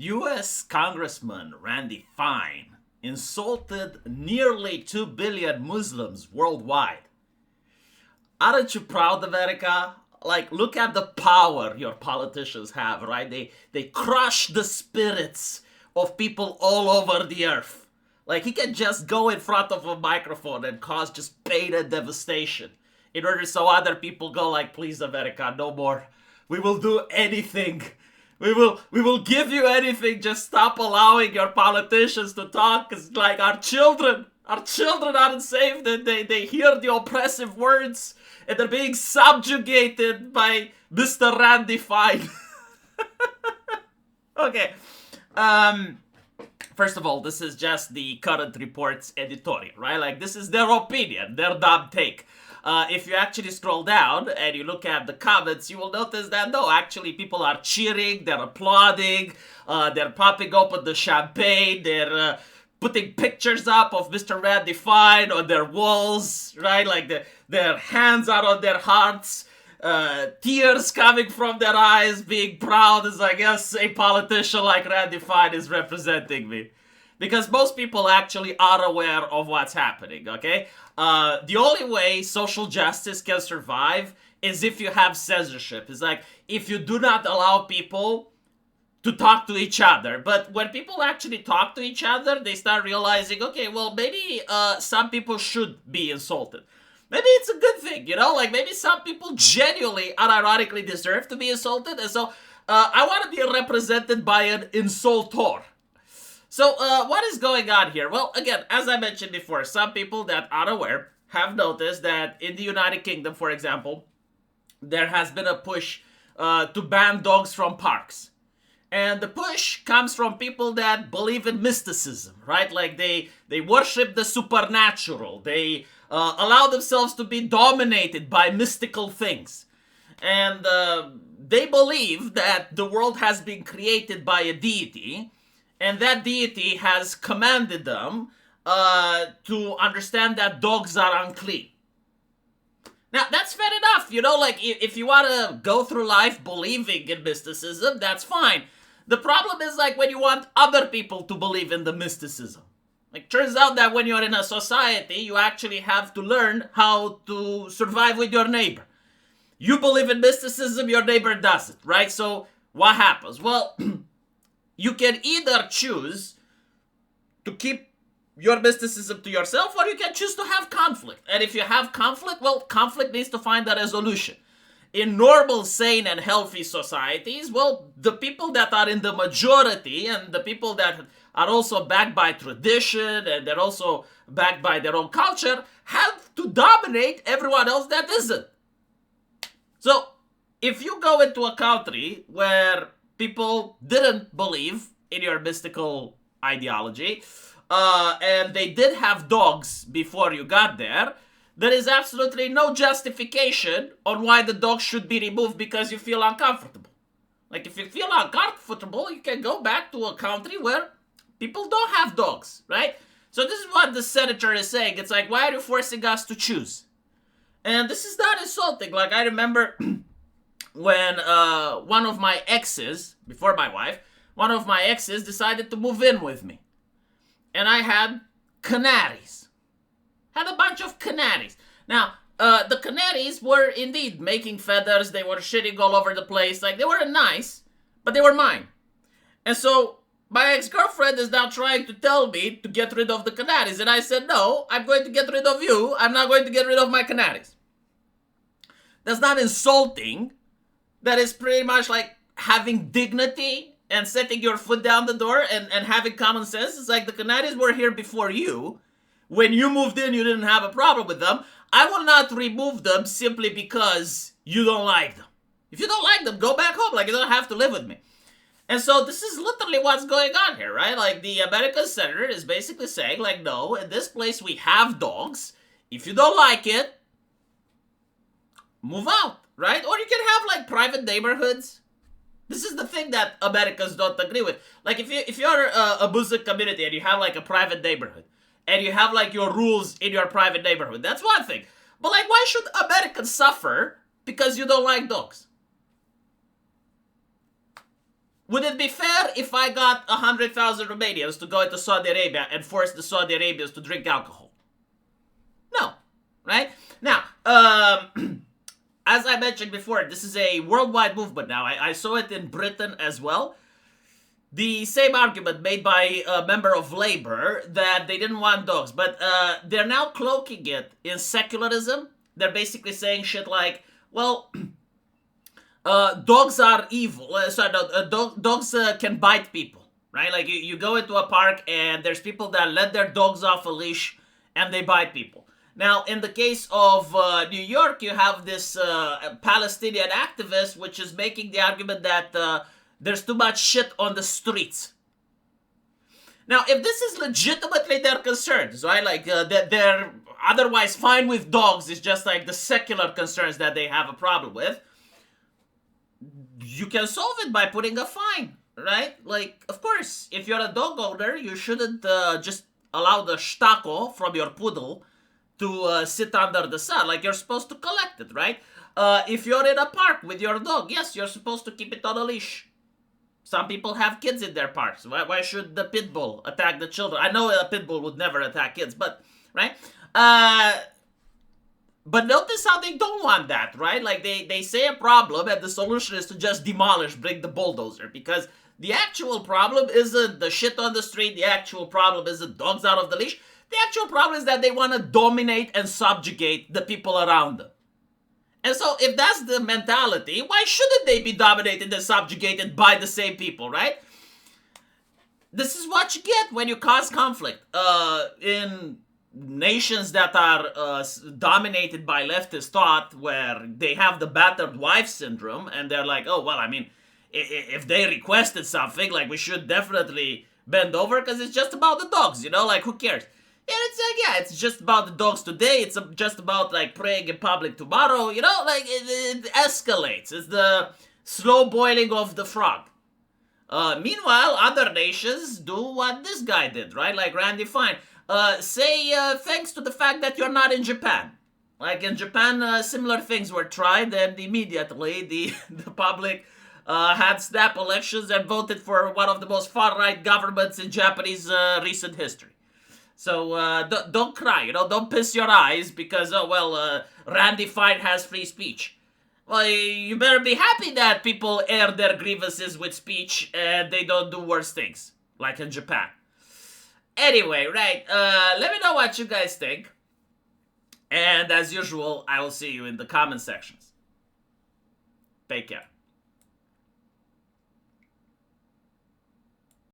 U.S. Congressman Randy Fine insulted nearly 2 billion Muslims worldwide. Aren't you proud, America? Like, look at the power your politicians have, right? They crush the spirits of people all over the earth. Like, he can just go in front of a microphone and cause just pain and devastation in order so other people go like, please, America, no more. We will do anything. We will give you anything. Just stop allowing your politicians to talk. Cause like our children aren't saved, and they hear the oppressive words and they're being subjugated by Mr. Randy Fine. Okay. First of all, this is just the current report's editorial, right? Like, this is their opinion, their dumb take. If you actually scroll down and you look at the comments, you will notice that no, actually people are cheering, they're applauding, they're popping open the champagne, they're putting pictures up of Mr. Randy Fine on their walls, right? Like their hands are on their hearts, tears coming from their eyes, being proud as, I guess, a politician like Randy Fine is representing me. Because most people actually are aware of what's happening, okay? The only way social justice can survive is if you have censorship. It's like, if you do not allow people to talk to each other. But when people actually talk to each other, they start realizing, okay, well, maybe some people should be insulted. Maybe it's a good thing, you know? Like, maybe some people genuinely, unironically deserve to be insulted. And so, I want to be represented by an insultor. So, what is going on here? Well, again, as I mentioned before, some people that are aware have noticed that in the United Kingdom, for example, there has been a push to ban dogs from parks. And the push comes from people that believe in mysticism, right? Like, they worship the supernatural. They allow themselves to be dominated by mystical things. And they believe that the world has been created by a deity, and that deity has commanded them to understand that dogs are unclean. Now, that's fair enough, you know, like, if you want to go through life believing in mysticism, that's fine. The problem is, like, when you want other people to believe in the mysticism. Like, turns out that when you're in a society, you actually have to learn how to survive with your neighbor. You believe in mysticism, your neighbor doesn't, right? So, what happens? Well, you can either choose to keep your mysticism to yourself, or you can choose to have conflict. And if you have conflict, well, conflict needs to find a resolution. In normal, sane, and healthy societies, well, the people that are in the majority and the people that are also backed by tradition and they're also backed by their own culture have to dominate everyone else that isn't. So, if you go into a country where people didn't believe in your mystical ideology, and they did have dogs before you got there, there is absolutely no justification on why the dog should be removed because you feel uncomfortable. Like, if you feel uncomfortable, you can go back to a country where people don't have dogs, right? So this is what the senator is saying. It's like, why are you forcing us to choose? And this is not insulting. Like, I remember when one of my exes, before my wife, one of my exes decided to move in with me. And I had canaries. Had a bunch of canaries. Now, the canaries were indeed making feathers. They were shitting all over the place. Like, they weren't nice, but they were mine. And so, my ex-girlfriend is now trying to tell me to get rid of the canaries. And I said, no, I'm going to get rid of you. I'm not going to get rid of my canaries. That's not insulting. That is pretty much like having dignity and setting your foot down the door and having common sense. It's like, the canaries were here before you. When you moved in, you didn't have a problem with them. I will not remove them simply because you don't like them. If you don't like them, go back home. Like, you don't have to live with me. And so this is literally what's going on here, right? Like, the American senator is basically saying, like, no, in this place we have dogs. If you don't like it, move out, right? Or you can have, like, private neighborhoods. This is the thing that Americans don't agree with. Like, if you're a Muslim community and you have, like, a private neighborhood, and you have, like, your rules in your private neighborhood, that's one thing. But, like, why should Americans suffer because you don't like dogs? Would it be fair if I got 100,000 Romanians to go into Saudi Arabia and force the Saudi Arabians to drink alcohol? No, right? Now, as I mentioned before, this is a worldwide movement now. I saw it in Britain as well. The same argument made by a member of Labour that they didn't want dogs, but they're now cloaking it in secularism. They're basically saying shit like, well, dogs are evil. Dogs can bite people, right? Like you go into a park and there's people that let their dogs off a leash and they bite people. Now, in the case of New York, you have this Palestinian activist which is making the argument that there's too much shit on the streets. Now, if this is legitimately their concerns, right? Like that they're otherwise fine with dogs, it's just like the secular concerns that they have a problem with. You can solve it by putting a fine, right? Like, of course, if you're a dog owner, you shouldn't just allow the stako from your poodle to sit under the sun. Like, you're supposed to collect it, right? If you're in a park with your dog, yes, you're supposed to keep it on a leash. Some people have kids in their parks. Why should the pit bull attack the children? I know a pit bull would never attack kids, but, right? But notice how they don't want that, right? Like, they say a problem, and the solution is to just demolish, bring the bulldozer. Because the actual problem isn't the shit on the street. The actual problem isn't dogs out of the leash. The actual problem is that they want to dominate and subjugate the people around them. And so, if that's the mentality, why shouldn't they be dominated and subjugated by the same people, right? This is what you get when you cause conflict. In nations that are dominated by leftist thought, where they have the battered wife syndrome, and they're like, oh, well, I mean, if they requested something, like, we should definitely bend over, because it's just about the dogs, you know? Like, who cares? And it's like, yeah, it's just about the dogs today. It's just about, like, praying in public tomorrow. You know, like, it escalates. It's the slow boiling of the frog. Meanwhile, other nations do what this guy did, right? Like Randy Fine. Say thanks to the fact that you're not in Japan. Like, in Japan, similar things were tried, and immediately the public had snap elections and voted for one of the most far-right governments in Japanese recent history. So, don't cry, you know, don't piss your eyes because, Randy Fine has free speech. Well, you better be happy that people air their grievances with speech and they don't do worse things, like in Japan. Anyway, right, let me know what you guys think. And as usual, I will see you in the comment sections. Take care.